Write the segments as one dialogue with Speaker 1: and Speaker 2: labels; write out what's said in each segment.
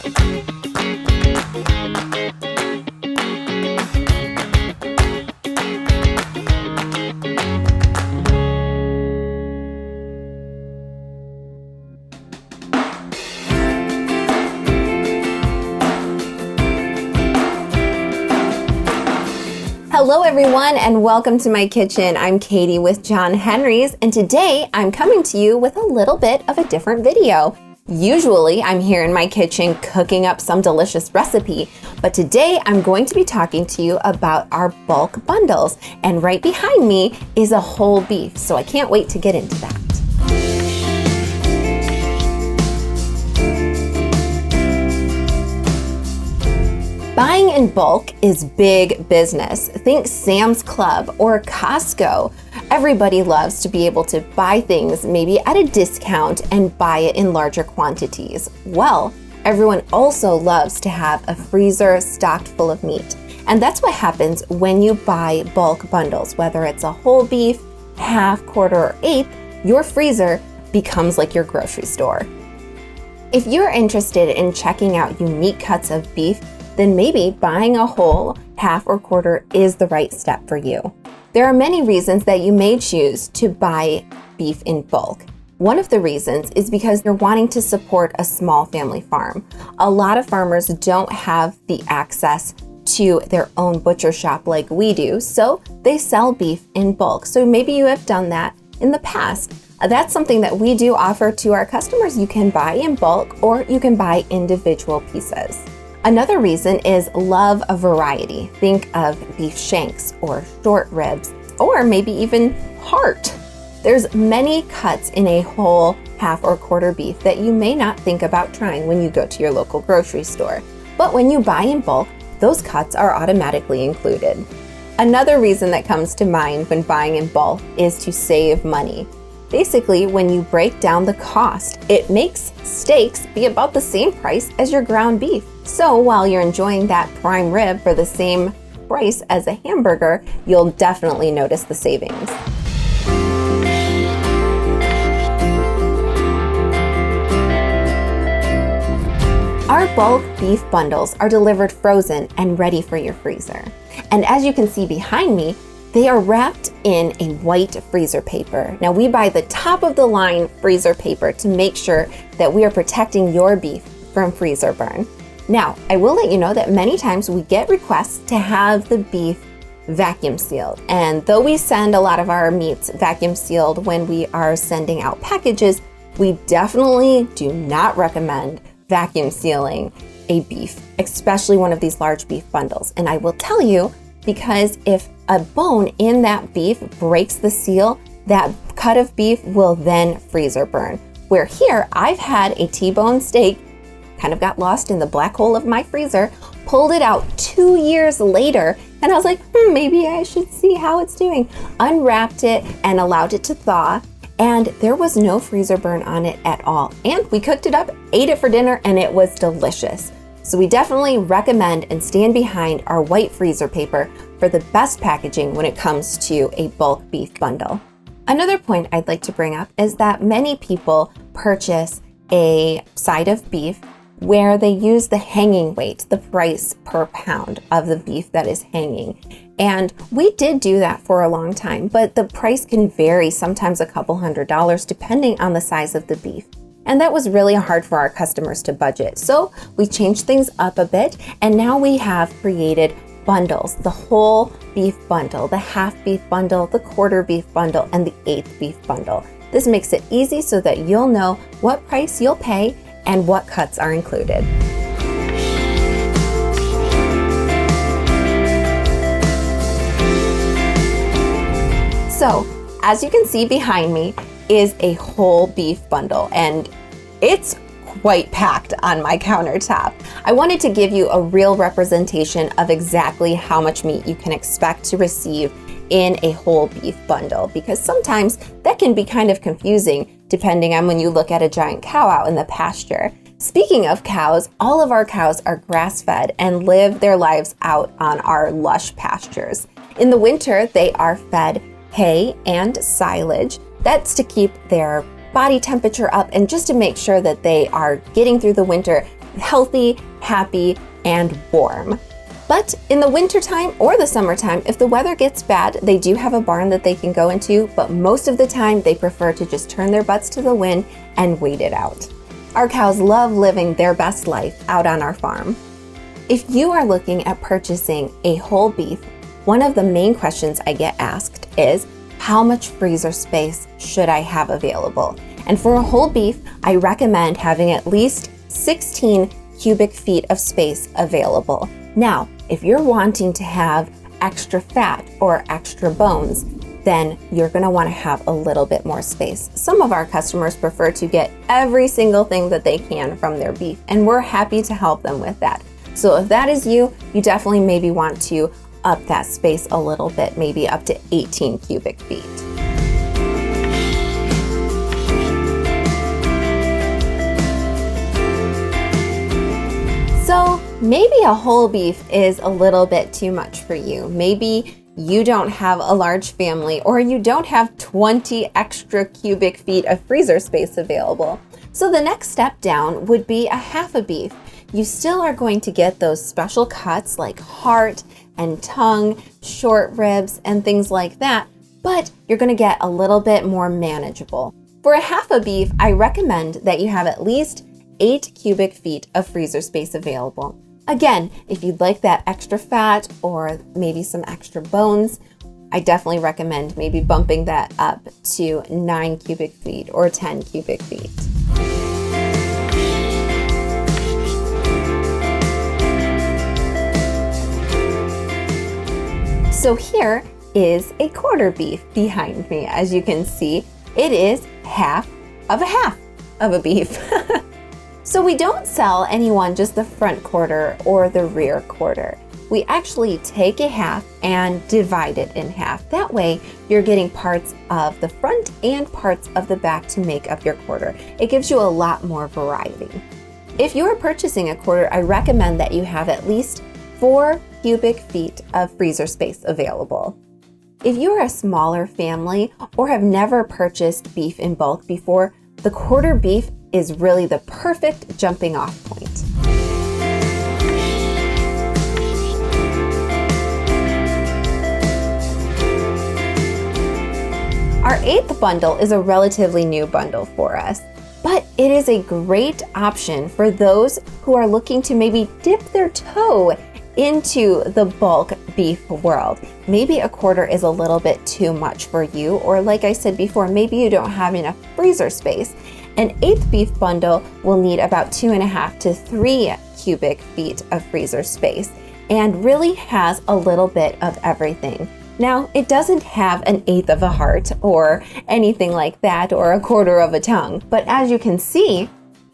Speaker 1: Hello everyone and welcome to my kitchen. I'm Katie with John Henry's, and today I'm coming to you with a little bit of a different video. Usually I'm here in my kitchen cooking up some delicious recipe, but today I'm going to be talking to you about our bulk bundles, and right behind me is a whole beef, so I can't wait to get into that. Buying in bulk is big business. Think Sam's Club or Costco. Everybody loves to be able to buy things maybe at a discount and buy it in larger quantities. Well, everyone also loves to have a freezer stocked full of meat. And that's what happens when you buy bulk bundles. Whether it's a whole beef, half, quarter, or eighth, your freezer becomes like your grocery store. If you're interested in checking out unique cuts of beef, then maybe buying a whole, half, or quarter is the right step for you. There are many reasons that you may choose to buy beef in bulk. One of the reasons is because you're wanting to support a small family farm. A lot of farmers don't have the access to their own butcher shop like we do, so they sell beef in bulk. So maybe you have done that in the past. That's something that we do offer to our customers. You can buy in bulk or you can buy individual pieces. Another reason is love of variety. Think of beef shanks or short ribs, or maybe even heart. There's many cuts in a whole, half, or quarter beef that you may not think about trying when you go to your local grocery store. But when you buy in bulk, those cuts are automatically included. Another reason that comes to mind when buying in bulk is to save money. Basically, when you break down the cost, it makes steaks be about the same price as your ground beef. So while you're enjoying that prime rib for the same price as a hamburger, you'll definitely notice the savings. Our bulk beef bundles are delivered frozen and ready for your freezer. And as you can see behind me, they are wrapped in a white freezer paper. Now we buy the top of the line freezer paper to make sure that we are protecting your beef from freezer burn. Now, I will let you know that many times we get requests to have the beef vacuum sealed. And though we send a lot of our meats vacuum sealed when we are sending out packages, we definitely do not recommend vacuum sealing a beef, especially one of these large beef bundles. And I will tell you, because if a bone in that beef breaks the seal, that cut of beef will then freezer burn. Where here, I've had a T-bone steak, kind of got lost in the black hole of my freezer, pulled it out 2 years later, and I was like, maybe I should see how it's doing. Unwrapped it and allowed it to thaw, and there was no freezer burn on it at all. And we cooked it up, ate it for dinner, and it was delicious. So we definitely recommend and stand behind our white freezer paper for the best packaging when it comes to a bulk beef bundle. Another point I'd like to bring up is that many people purchase a side of beef where they use the hanging weight, the price per pound of the beef that is hanging. And we did do that for a long time, but the price can vary, sometimes a couple $100 depending on the size of the beef. And that was really hard for our customers to budget. So we changed things up a bit, and now we have created bundles, the whole beef bundle, the half beef bundle, the quarter beef bundle, and the eighth beef bundle. This makes it easy so that you'll know what price you'll pay and what cuts are included. So, as you can see behind me is a whole beef bundle, and it's quite packed on my countertop. I wanted to give you a real representation of exactly how much meat you can expect to receive in a whole beef bundle, because sometimes that can be kind of confusing depending on when you look at a giant cow out in the pasture. Speaking of cows, all of our cows are grass-fed and live their lives out on our lush pastures. In the winter, they are fed hay and silage. That's to keep their body temperature up and just to make sure that they are getting through the winter healthy, happy, and warm. But in the wintertime or the summertime, if the weather gets bad, they do have a barn that they can go into, but most of the time they prefer to just turn their butts to the wind and wait it out. Our cows love living their best life out on our farm. If you are looking at purchasing a whole beef, one of the main questions I get asked is, how much freezer space should I have available? And for a whole beef, I recommend having at least 16 cubic feet of space available. Now, if you're wanting to have extra fat or extra bones, then you're going to want to have a little bit more space. Some of our customers prefer to get every single thing that they can from their beef, and we're happy to help them with that. So if that is you, you definitely maybe want to up that space a little bit, maybe up to 18 cubic feet. So maybe a whole beef is a little bit too much for you. Maybe you don't have a large family, or you don't have 20 extra cubic feet of freezer space available. So the next step down would be a half a beef. You still are going to get those special cuts like heart and tongue, short ribs, and things like that, but you're going to get a little bit more manageable. For a half a beef, I recommend that you have at least 8 cubic feet of freezer space available. Again, if you'd like that extra fat or maybe some extra bones, I definitely recommend maybe bumping that up to 9 cubic feet or 10 cubic feet. So here is a quarter beef behind me. As you can see, it is half of a beef. So we don't sell anyone just the front quarter or the rear quarter. We actually take a half and divide it in half. That way you're getting parts of the front and parts of the back to make up your quarter. It gives you a lot more variety. If you're purchasing a quarter, I recommend that you have at least 4 cubic feet of freezer space available. If you're a smaller family or have never purchased beef in bulk before, the quarter beef is really the perfect jumping off point. Our 8th bundle is a relatively new bundle for us, but it is a great option for those who are looking to maybe dip their toe into the bulk beef world. Maybe a quarter is a little bit too much for you, or like I said before, maybe you don't have enough freezer space. An 8th beef bundle will need about 2.5 to 3 cubic feet of freezer space and really has a little bit of everything. Now, it doesn't have an 1/8 of a heart or anything like that, or a quarter of a tongue, but as you can see,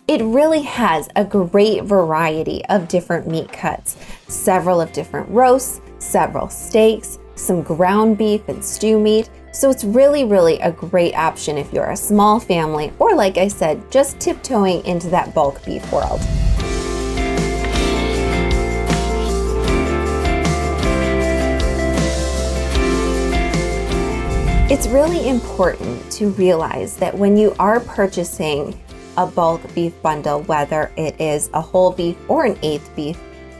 Speaker 1: it really has a great variety of different meat cuts, several of different roasts, several steaks, some ground beef and stew meat. So it's really a great option if you're a small family, or like I said, just tiptoeing into that bulk beef world. It's really important to realize that when you are purchasing a bulk beef bundle, whether it is a whole beef or an 8th beef,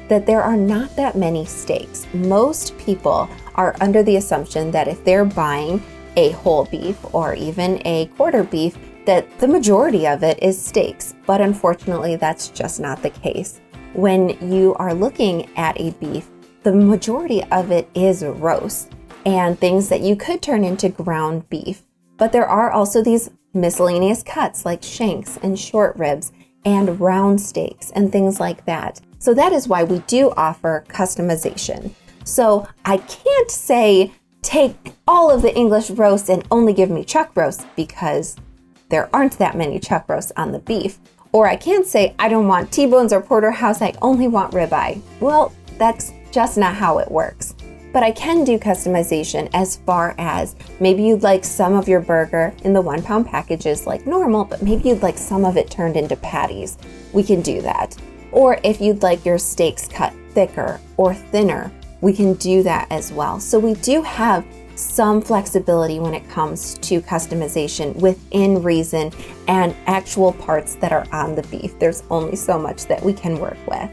Speaker 1: that there are not that many steaks. Most people are under the assumption that if they're buying a whole beef or even a quarter beef, that the majority of it is steaks. But unfortunately, that's just not the case. When you are looking at a beef, the majority of it is roast and things that you could turn into ground beef. But there are also these miscellaneous cuts like shanks and short ribs and round steaks and things like that. So that is why we do offer customization. So I can't say take all of the English roast and only give me chuck roast, because there aren't that many chuck roasts on the beef. Or I can't say I don't want T-bones or porterhouse, I only want ribeye. Well, that's just not how it works. But I can do customization as far as maybe you'd like some of your burger in the 1-pound packages like normal, but maybe you'd like some of it turned into patties. We can do that. Or if you'd like your steaks cut thicker or thinner, we can do that as well. So we do have some flexibility when it comes to customization within reason and actual parts that are on the beef. There's only so much that we can work with.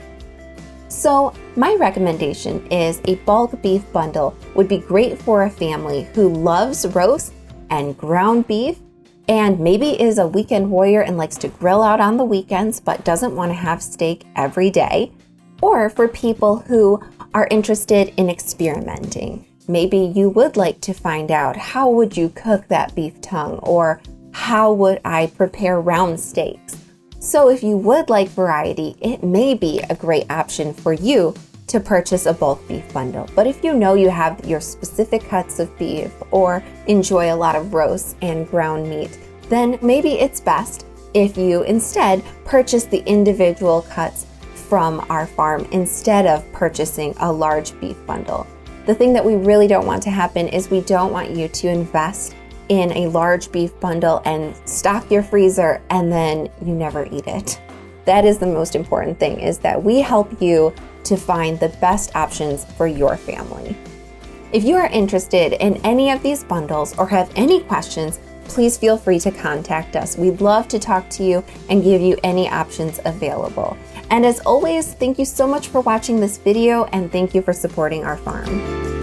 Speaker 1: So my recommendation is a bulk beef bundle would be great for a family who loves roast and ground beef and maybe is a weekend warrior and likes to grill out on the weekends but doesn't want to have steak every day, or for people who are interested in experimenting. Maybe you would like to find out, how would you cook that beef tongue, or how would I prepare round steaks? So if you would like variety, it may be a great option for you to purchase a bulk beef bundle. But if you know you have your specific cuts of beef or enjoy a lot of roast and ground meat, then maybe it's best if you instead purchase the individual cuts from our farm instead of purchasing a large beef bundle. The thing that we really don't want to happen is we don't want you to invest in a large beef bundle and stock your freezer and then you never eat it. That is the most important thing, is that we help you to find the best options for your family. If you are interested in any of these bundles or have any questions, please feel free to contact us. We'd love to talk to you and give you any options available. And as always, thank you so much for watching this video and thank you for supporting our farm.